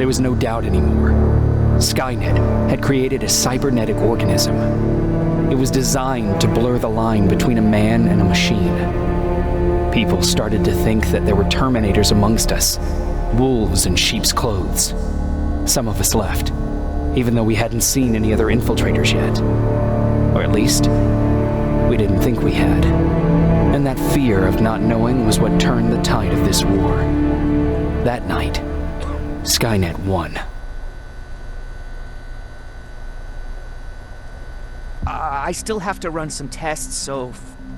There was no doubt anymore. Skynet had created a cybernetic organism. It was designed to blur the line between a man and a machine. People started to think that there were Terminators amongst us, wolves in sheep's clothes. Some of us left, even though we hadn't seen any other infiltrators yet. Or at least, we didn't think we had. And that fear of not knowing was what turned the tide of this war. That night, Skynet won. I still have to run some tests, so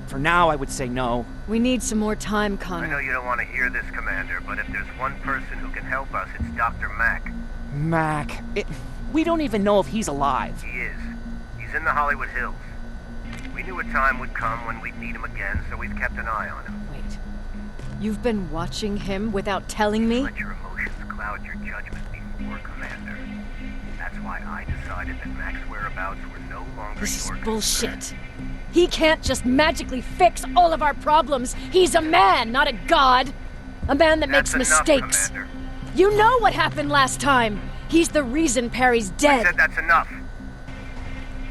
for now I would say no. We need some more time, Connor. I know you don't want to hear this, Commander, but if there's one person who can help us, it's Dr. Mack. Mac. We don't even know if he's alive. He is. He's in the Hollywood Hills. We knew a time would come when we'd need him again, so we've kept an eye on him. Wait. You've been watching him without telling me? Let your emotions cloud your judgment before, Commander. That's why I decided that Mack's whereabouts were no longer This is your bullshit. concern. He can't just magically fix all of our problems. He's a man, not a god. A man that That's makes enough, mistakes. Commander. You know what happened last time. He's the reason Perry's I dead. said that's enough.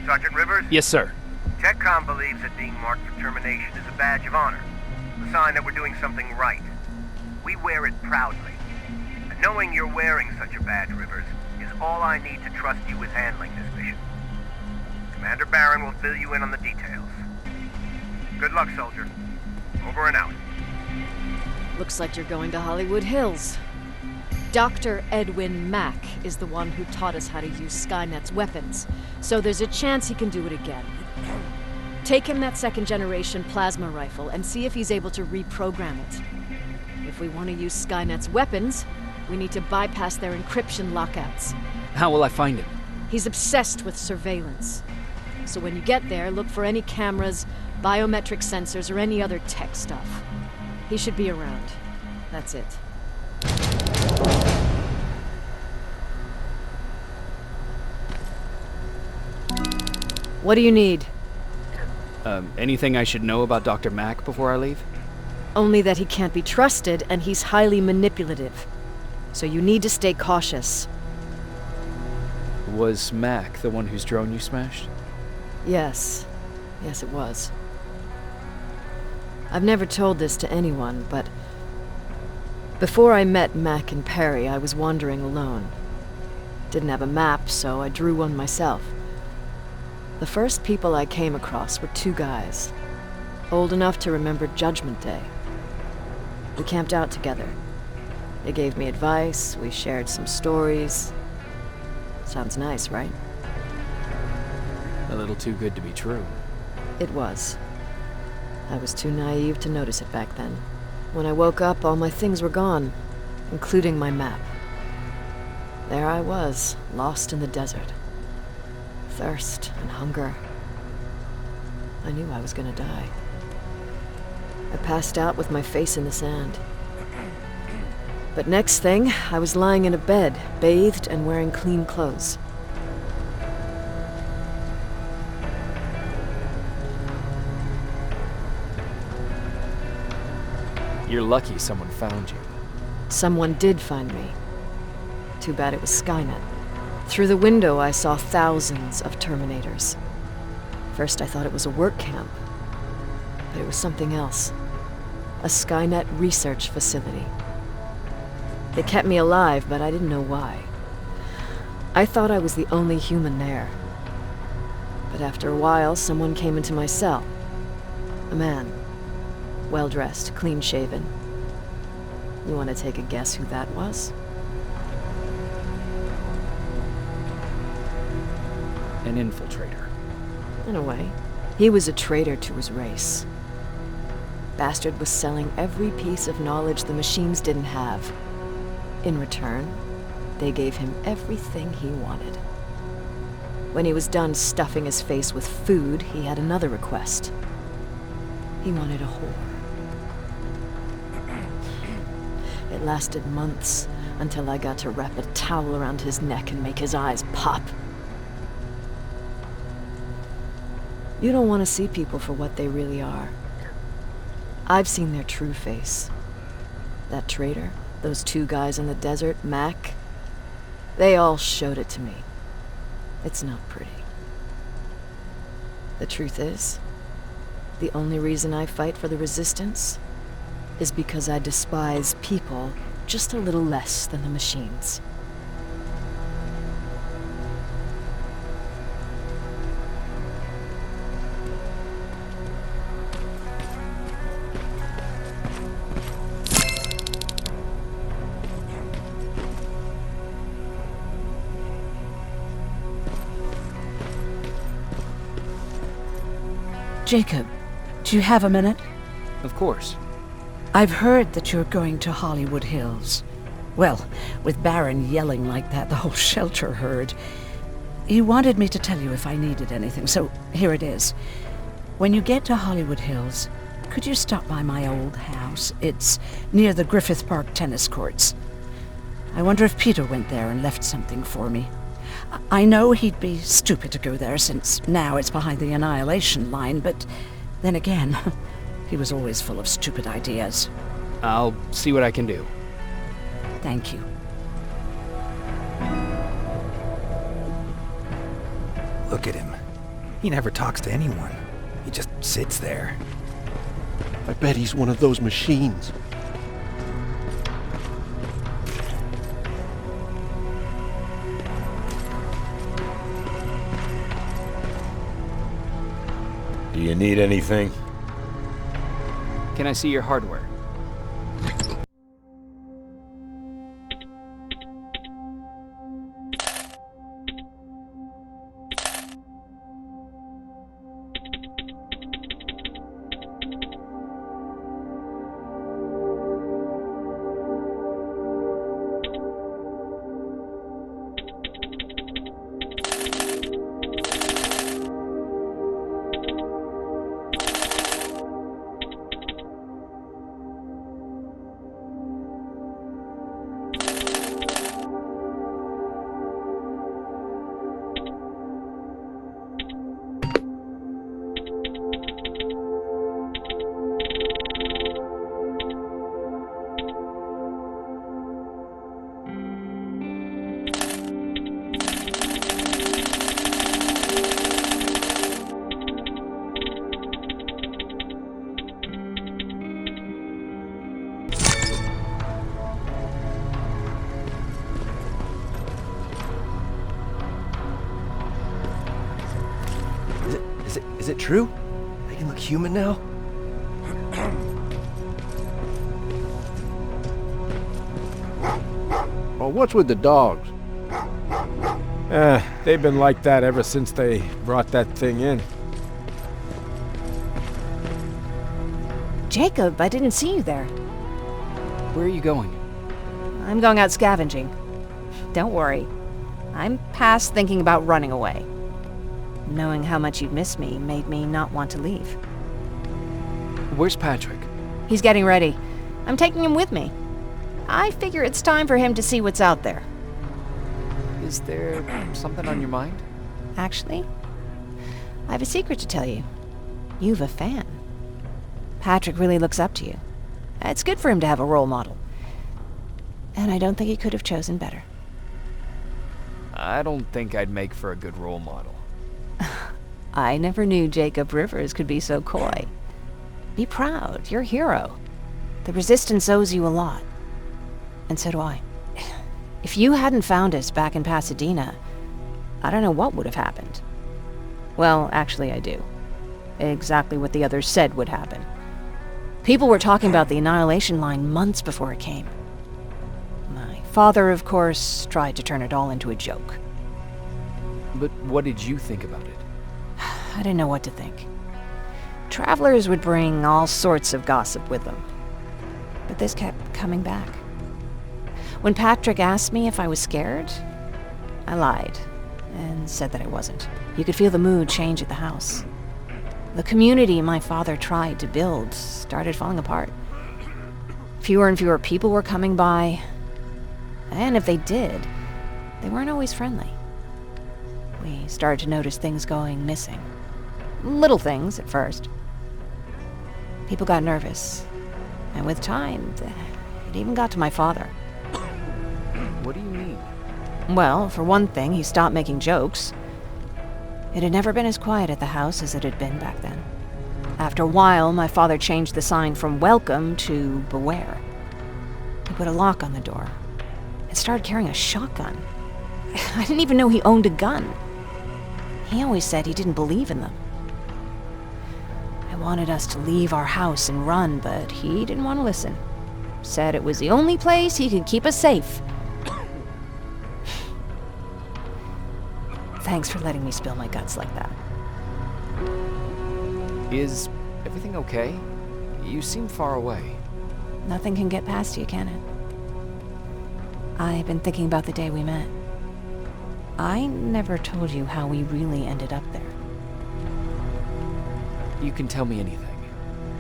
Sergeant Rivers? Yes, sir. TechCom believes that being marked for termination is a badge of honor, a sign that we're doing something right. We wear it proudly. And knowing you're wearing such a badge, Rivers, is all I need to trust you with handling this mission. Commander Barron will fill you in on the details. Good luck, soldier. Over and out. Looks like you're going to Hollywood Hills. Dr. Edwin Mack is the one who taught us how to use Skynet's weapons, so there's a chance he can do it again. Take him that second-generation plasma rifle and see if he's able to reprogram it. If we want to use Skynet's weapons, we need to bypass their encryption lockouts. How will I find him? He's obsessed with surveillance. So when you get there, look for any cameras, biometric sensors, or any other tech stuff. He should be around. That's it. What do you need? Anything I should know about Dr. Mack before I leave? Only that he can't be trusted and he's highly manipulative. So you need to stay cautious. Was Mack the one whose drone you smashed? Yes. Yes, it was. I've never told this to anyone, but before I met Mack and Perry, I was wandering alone. Didn't have a map, so I drew one myself. The first people I came across were two guys, old enough to remember Judgment Day. We camped out together. They gave me advice, we shared some stories. Sounds nice, right? A little too good to be true. It was. I was too naive to notice it back then. When I woke up, all my things were gone, including my map. There I was, lost in the desert. Thirst and hunger. I knew I was gonna die. I passed out with my face in the sand. But next thing, I was lying in a bed, bathed and wearing clean clothes. You're lucky someone found you. Someone did find me. Too bad it was Skynet. Through the window, I saw thousands of Terminators. First, I thought it was a work camp, but it was something else. A Skynet research facility. They kept me alive, but I didn't know why. I thought I was the only human there. But after a while, someone came into my cell. A man. Well-dressed, clean-shaven. You want to take a guess who that was? An infiltrator. In a way. He was a traitor to his race. Bastard was selling every piece of knowledge the machines didn't have. In return, they gave him everything he wanted. When he was done stuffing his face with food, he had another request. He wanted a whore. It lasted months, until I got to wrap a towel around his neck and make his eyes pop. You don't want to see people for what they really are. I've seen their true face. That traitor, those two guys in the desert, Mac, They all showed it to me. It's not pretty. The truth is, the only reason I fight for the Resistance is because I despise people just a little less than the machines. Jacob, do you have a minute? Of course. I've heard that you're going to Hollywood Hills. Well, with Baron yelling like that, the whole shelter heard. He wanted me to tell you if I needed anything, so here it is. When you get to Hollywood Hills, could you stop by my old house? It's near the Griffith Park tennis courts. I wonder if Peter went there and left something for me. I know he'd be stupid to go there, since now it's behind the Annihilation Line, but then again, he was always full of stupid ideas. I'll see what I can do. Thank you. Look at him. He never talks to anyone. He just sits there. I bet he's one of those machines. Do you need anything? Can I see your hardware? Is it true? I can look human now? Well, what's with the dogs? They've been like that ever since they brought that thing in. Jacob, I didn't see you there. Where are you going? I'm going out scavenging. Don't worry. I'm past thinking about running away. Knowing how much you'd miss me made me not want to leave. Where's Patrick? He's getting ready. I'm taking him with me. I figure it's time for him to see what's out there. Is there something on your mind? Actually, I have a secret to tell you. You've a fan. Patrick really looks up to you. It's good for him to have a role model. And I don't think he could have chosen better. I don't think I'd make for a good role model. I never knew Jacob Rivers could be so coy. Be proud, you're a hero. The Resistance owes you a lot. And so do I. If you hadn't found us back in Pasadena, I don't know what would have happened. Well, actually I do. Exactly what the others said would happen. People were talking about the Annihilation Line months before it came. My father, of course, tried to turn it all into a joke. But what did you think about it? I didn't know what to think. Travelers would bring all sorts of gossip with them. But this kept coming back. When Patrick asked me if I was scared, I lied and said that I wasn't. You could feel the mood change at the house. The community my father tried to build started falling apart. Fewer and fewer people were coming by, and if they did, they weren't always friendly. We started to notice things going missing. Little things at first. People got nervous, and with time, it even got to my father. What do you mean? Well, for one thing, he stopped making jokes. It had never been as quiet at the house as it had been back then. After a while, my father changed the sign from welcome to beware. He put a lock on the door and started carrying a shotgun. I didn't even know he owned a gun. He always said he didn't believe in them. I wanted us to leave our house and run, but he didn't want to listen. Said it was the only place he could keep us safe. Thanks for letting me spill my guts like that. Is everything okay? You seem far away. Nothing can get past you, can it? I've been thinking about the day we met. I never told you how we really ended up there. You can tell me anything.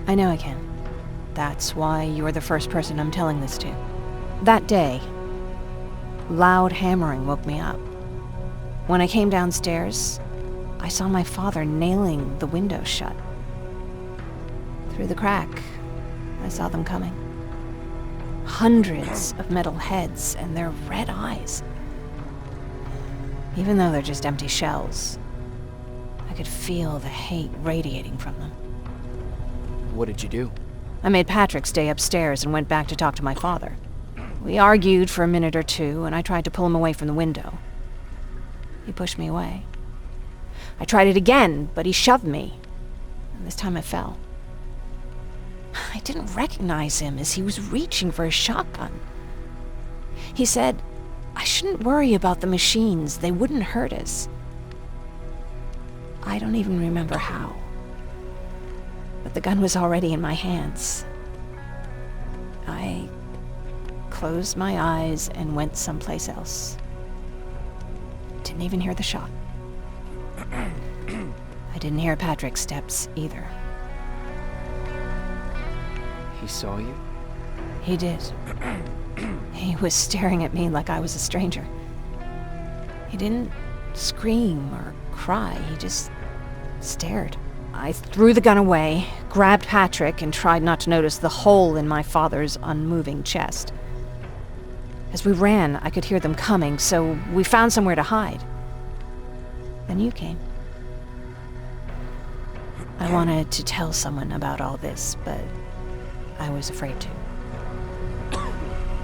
I know I can. That's why you're the first person I'm telling this to. That day, loud hammering woke me up. When I came downstairs, I saw my father nailing the window shut. Through the crack, I saw them coming. Hundreds of metal heads and their red eyes. Even though they're just empty shells, I could feel the hate radiating from them. What did you do? I made Patrick stay upstairs and went back to talk to my father. We argued for a minute or two, and I tried to pull him away from the window. He pushed me away. I tried it again, but he shoved me, and this time I fell. I didn't recognize him as he was reaching for his shotgun. He said, I shouldn't worry about the machines. They wouldn't hurt us. I don't even remember how. But the gun was already in my hands. I closed my eyes and went someplace else. Didn't even hear the shot. I didn't hear Patrick's steps either. He saw you? He did. He was staring at me like I was a stranger. He didn't scream or cry, he just stared. I threw the gun away, grabbed Patrick, and tried not to notice the hole in my father's unmoving chest. As we ran, I could hear them coming, so we found somewhere to hide. Then you came. I wanted to tell someone about all this, but I was afraid to.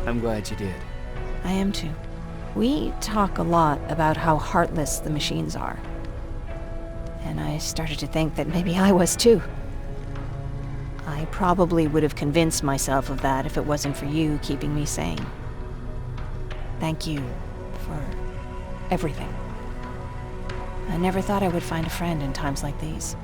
I'm glad you did. I am too. We talk a lot about how heartless the machines are. And I started to think that maybe I was too. I probably would have convinced myself of that if it wasn't for you keeping me sane. Thank you for everything. I never thought I would find a friend in times like these.